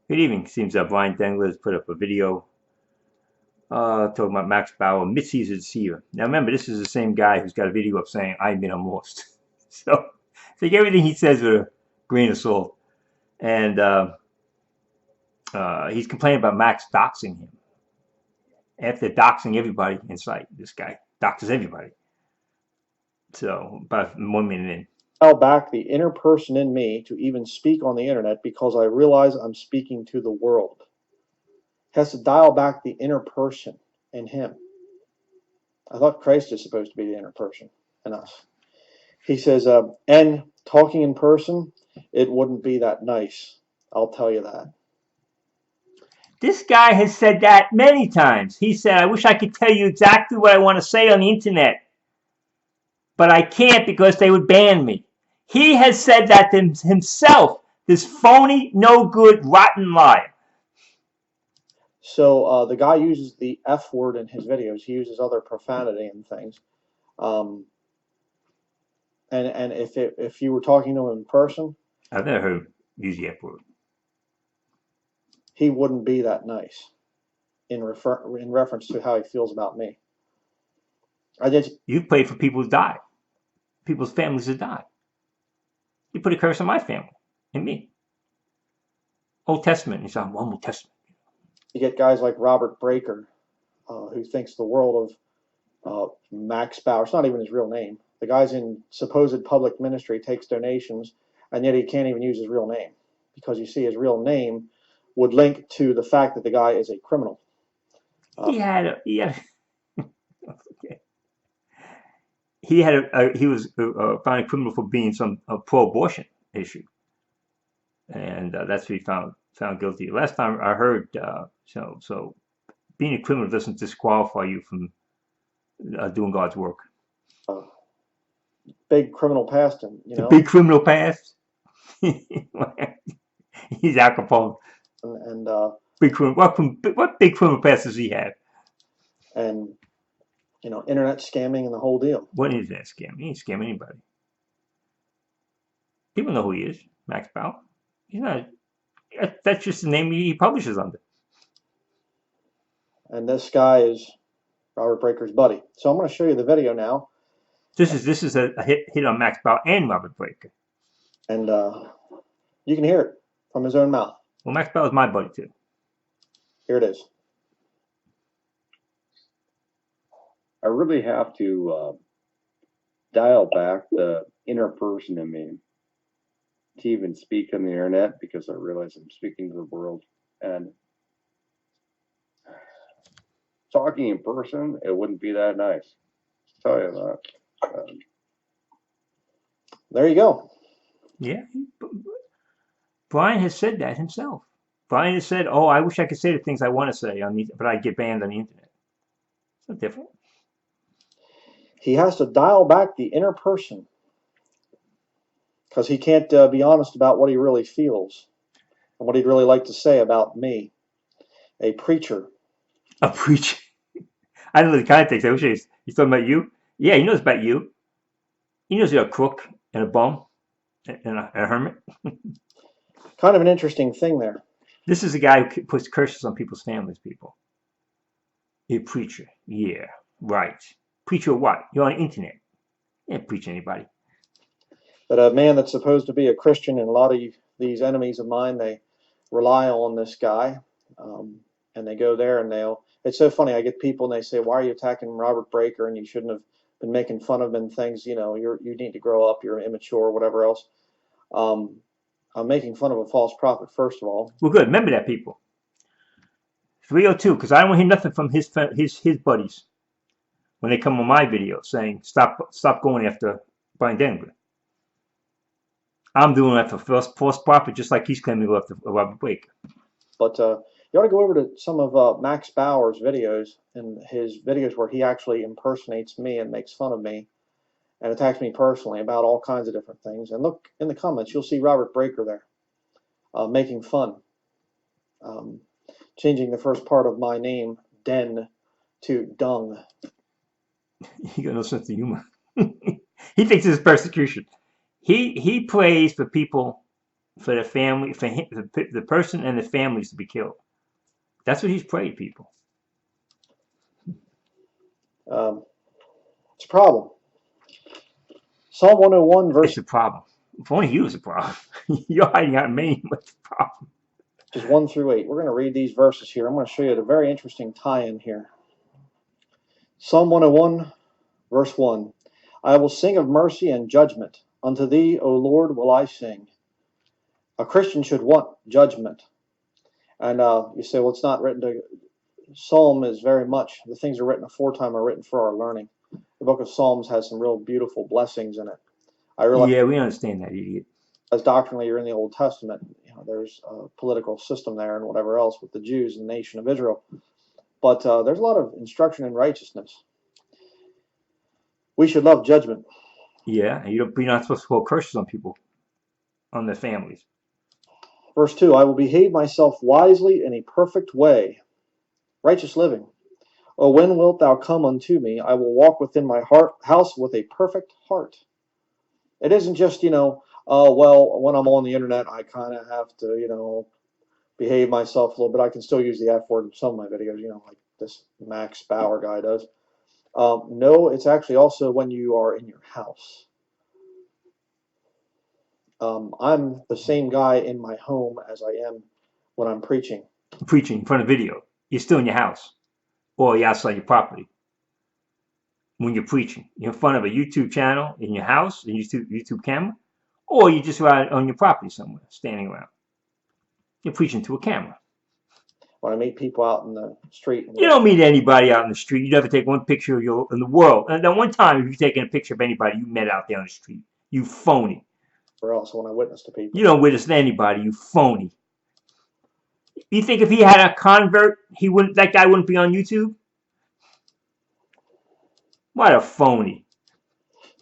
Good evening. Seems that Bryan Denlinger has put up a video talking about Max Bauer, Mitzi's a deceiver. Now remember, this is the same guy who's got a video up saying, I admit I'm lost. So take everything he says with a grain of salt. And he's complaining about Max doxing him. After doxing everybody in sight, this guy doxes everybody. So about 1 minute in. Dial back the inner person in me to even speak on the internet because I realize I'm speaking to the world. Has to dial back the inner person in him. I thought Christ is supposed to be the inner person in us. He says, and talking in person, it wouldn't be that nice. I'll tell you that. This guy has said that many times. He said, I wish I could tell you exactly what I want to say on the internet, but I can't because they would ban me. He has said that to himself, this phony, no good, rotten liar. So the guy uses the F word in his videos. He uses other profanity and things. And if you were talking to him in person, I've never heard him use the F word. He wouldn't be that nice in reference to how he feels about me. You pray for people who die, people's families who die. You put a curse on my family and me. Old Testament. You say, I'm Old Testament. You get guys like Robert Breaker, who thinks the world of Max Bauer. It's not even his real name. The guy's in supposed public ministry, takes donations, and yet he can't even use his real name because you see his real name would link to the fact that the guy is a criminal. He was found a criminal for being some pro-abortion issue, and that's what he found guilty. Last time I heard, so being a criminal doesn't disqualify you from doing God's work. Big criminal past, and the big criminal past. He's Al Capone. And big criminal. What big criminal past does he have? And internet scamming and the whole deal. What is that scam? He ain't scamming anybody. People know who he is, Max Bauer. He's not. That's just the name he publishes under. And this guy is Robert Breaker's buddy. So I'm going to show you the video now. This is a hit on Max Bauer and Robert Breaker. And you can hear it from his own mouth. Well, Max Bauer is my buddy too. Here it is. I really have to dial back the inner person in me to even speak on the internet because I realize I'm speaking to the world. And talking in person, it wouldn't be that nice. I'll tell you that. There you go. Yeah. Bryan has said that himself. Bryan has said, oh, I wish I could say the things I want to say, but I get banned on the internet. It's not different. He has to dial back the inner person because he can't be honest about what he really feels and what he'd really like to say about me, a preacher. A preacher? I don't know the context. I wish he's talking about you. Yeah, he knows about you. He knows you're a crook and a bum and a hermit. Kind of an interesting thing there. This is a guy who puts curses on people's families, people. You're a preacher. Yeah, right. Preacher what? You're on the internet. You can't preach anybody. But a man that's supposed to be a Christian, and a lot of these enemies of mine, they rely on this guy. And they go there and it's so funny. I get people and they say, why are you attacking Robert Breaker? And you shouldn't have been making fun of him and things. You need to grow up. You're immature, whatever else. I'm making fun of a false prophet, first of all. Well, good. Remember that, people. 302, because I don't want to hear nothing from his buddies when they come on my video saying, stop going after Bryan Denlinger. I'm doing that for false prophet, just like he's claiming to go after Robert Breaker. But you ought to go over to some of Max Bauer's videos, and his videos where he actually impersonates me and makes fun of me and attacks me personally about all kinds of different things. And look in the comments, you'll see Robert Breaker there making fun, changing the first part of my name, Den, to Dung. He got no sense of humor. He thinks it's persecution. He prays for people for the family, for him, the person and the families to be killed. That's what he's prayed, people. It's a problem. Psalm 101, verse It's a problem. If only you was a problem. You're hiding out in Maine. What's the problem? just 1 through 8. We're going to read these verses here. I'm going to show you a very interesting tie-in here. Psalm 101, verse 1. I will sing of mercy and judgment. Unto thee, O Lord, will I sing. A Christian should want judgment. And you say, well, it's not written to... Psalm is very much, the things are written aforetime are written for our learning. The book of Psalms has some real beautiful blessings in it. I realize, yeah, we understand that, idiot. as doctrinally you're in the Old Testament, there's a political system there and whatever else with the Jews and the nation of Israel. But there's a lot of instruction in righteousness. We should love judgment. Yeah, and you're not supposed to call curses on people, on their families. Verse 2, I will behave myself wisely in a perfect way. Righteous living. O when wilt thou come unto me? I will walk within my house with a perfect heart. It isn't just, well, when I'm on the internet, I kind of have to, behave myself a little bit. I can still use the F word in some of my videos, like this Max Bauer guy does. No, it's actually also when you are in your house. I'm the same guy in my home as I am when I'm preaching. Preaching in front of video. You're still in your house. Or you're outside your property. When you're preaching. You're in front of a YouTube channel in your house, a YouTube camera. Or you're just out on your property somewhere, standing around. You're preaching to a camera. When I meet people out in the street. You don't meet anybody out in the street. You never take one picture of you in the world. And then one time, if you've taken a picture of anybody you met out there on the street, you phony. Or else when I witness to people. You don't witness to anybody, you phony. You think if he had a convert, that guy wouldn't be on YouTube? What a phony.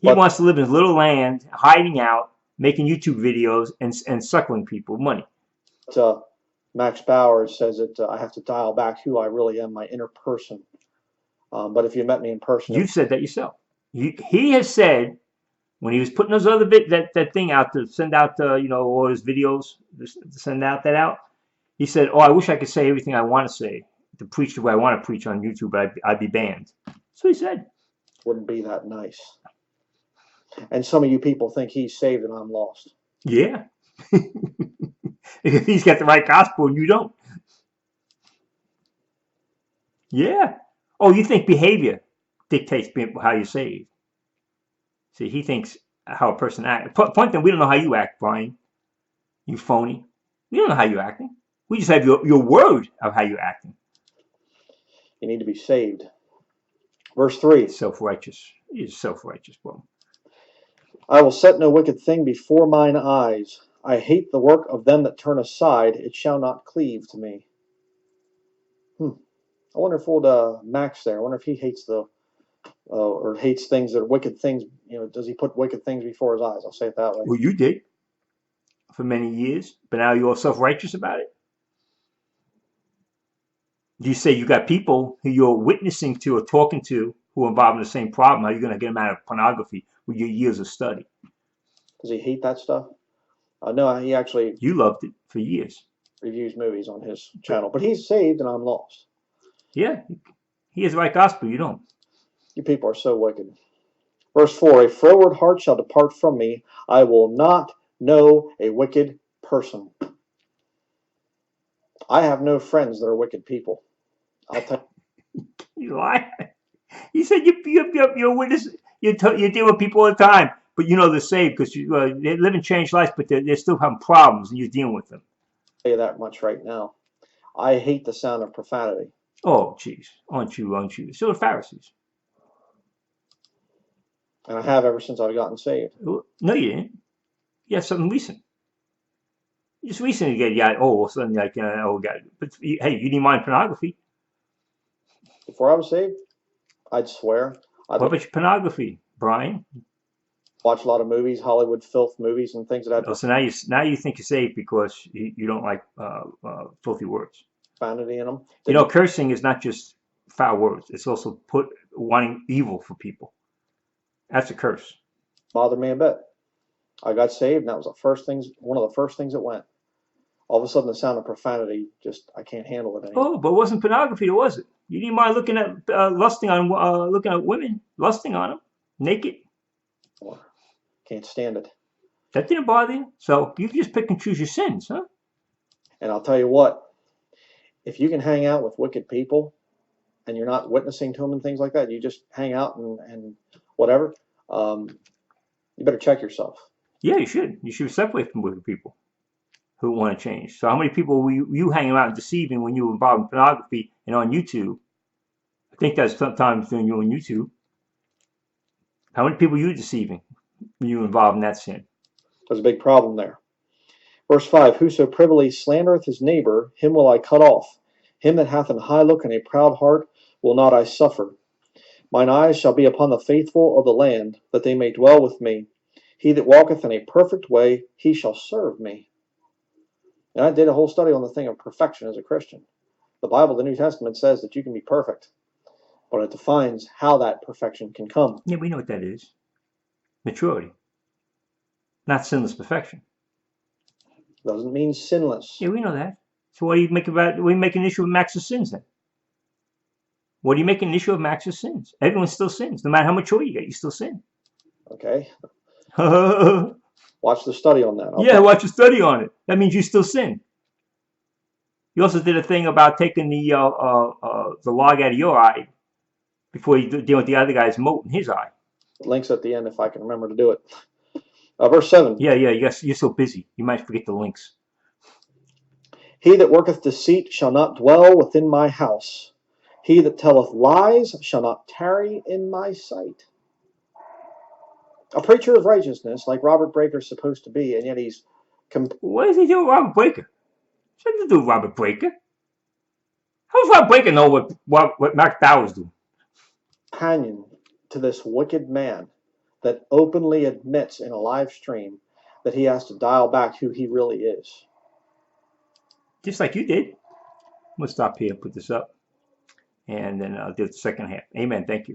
He wants to live in his little land, hiding out, making YouTube videos, and suckling people money. Max Bauer says that I have to dial back who I really am, my inner person. But if you met me in person... You've said that yourself. He has said, when he was putting those other that thing out to send out, all his videos, to send out, he said, oh, I wish I could say everything I want to say, to preach the way I want to preach on YouTube, but I'd be banned. So he said. Wouldn't be that nice. And some of you people think he's saved and I'm lost. Yeah. If he's got the right gospel and you don't. Yeah. Oh, you think behavior dictates how you're saved. See, he thinks how a person acts. Point then, we don't know how you act, Brian. You phony. We don't know how you're acting. We just have your word of how you're acting. You need to be saved. Verse 3. Self-righteous. You're self-righteous, bro. I will set no wicked thing before mine eyes. I hate the work of them that turn aside. It shall not cleave to me. I wonder if old Max there, I wonder if he hates or hates things that are wicked things. Does he put wicked things before his eyes? I'll say it that way. Well, you did for many years, but now you're self-righteous about it. You say you got people who you're witnessing to or talking to who are involved in the same problem. How are you going to get them out of pornography with your years of study? Does he hate that stuff? No, he actually... You loved it for years. Reviews movies on his channel. But he's saved and I'm lost. Yeah, he has the right gospel. You don't. You people are so wicked. Verse 4, a froward heart shall depart from me. I will not know a wicked person. I have no friends that are wicked people. I'll tell you. You lie. He said you're witness. You deal with people all the time, but they're saved because they live and change lives, but they're still having problems, and you're dealing with them. I'll tell you that much right now. I hate the sound of profanity. Oh, jeez. Aren't you? So the Pharisees. And I have ever since I've gotten saved. No, you didn't. You have something recent. Just recently, all of a sudden, but hey, you didn't mind pornography. Before I was saved, I'd swear. What about your pornography, Brian? Watch a lot of movies, Hollywood filth movies and things like that. So now you think you're saved because you don't like filthy words. Profanity in them. Cursing is not just foul words. It's also wanting evil for people. That's a curse. Bother me a bit. I got saved, and that was one of the first things that went. All of a sudden, the sound of profanity, I can't handle it anymore. Oh, but it wasn't pornography, though, was it? You didn't mind looking at looking at women, lusting on them, naked. Or can't stand it. That didn't bother you. So you can just pick and choose your sins, huh? And I'll tell you what, if you can hang out with wicked people and you're not witnessing to them and things like that, you just hang out and whatever, you better check yourself. Yeah, you should. You should separate from wicked people who want to change. So how many people were you hanging around and deceiving when you were involved in pornography and on YouTube? I think that's sometimes doing you on YouTube. How many people were you deceiving when you were involved in that sin? There's a big problem there. Verse 5, whoso privily slandereth his neighbor, him will I cut off. Him that hath an high look and a proud heart will not I suffer. Mine eyes shall be upon the faithful of the land, that they may dwell with me. He that walketh in a perfect way, he shall serve me. And I did a whole study on the thing of perfection as a Christian. The Bible, the New Testament, says that you can be perfect, but it defines how that perfection can come. Yeah, we know what that is. Maturity. Not sinless perfection. Doesn't mean sinless. Yeah, we know that. So what do you make an issue of Max's sins then? What do you make an issue of Max's sins? Everyone still sins. No matter how mature you get, you still sin. Okay. Yeah, Watch the study on that. watch a study on it. That means you still sin. You also did a thing about taking the log out of your eye before you deal with the other guy's mote in his eye. Links at the end if I can remember to do it. Verse 7. Yeah, you're so busy. You might forget the links. He that worketh deceit shall not dwell within my house. He that telleth lies shall not tarry in my sight. A preacher of righteousness, like Robert Breaker's supposed to be, and yet he's What does he do with Robert Breaker? Something to do with Robert Breaker. How does Robert Breaker know what Max Bauer's doing? companion to this wicked man that openly admits in a live stream that he has to dial back who he really is. Just like you did. I'm going to stop here, put this up, and then I'll do the second half. Amen. Thank you.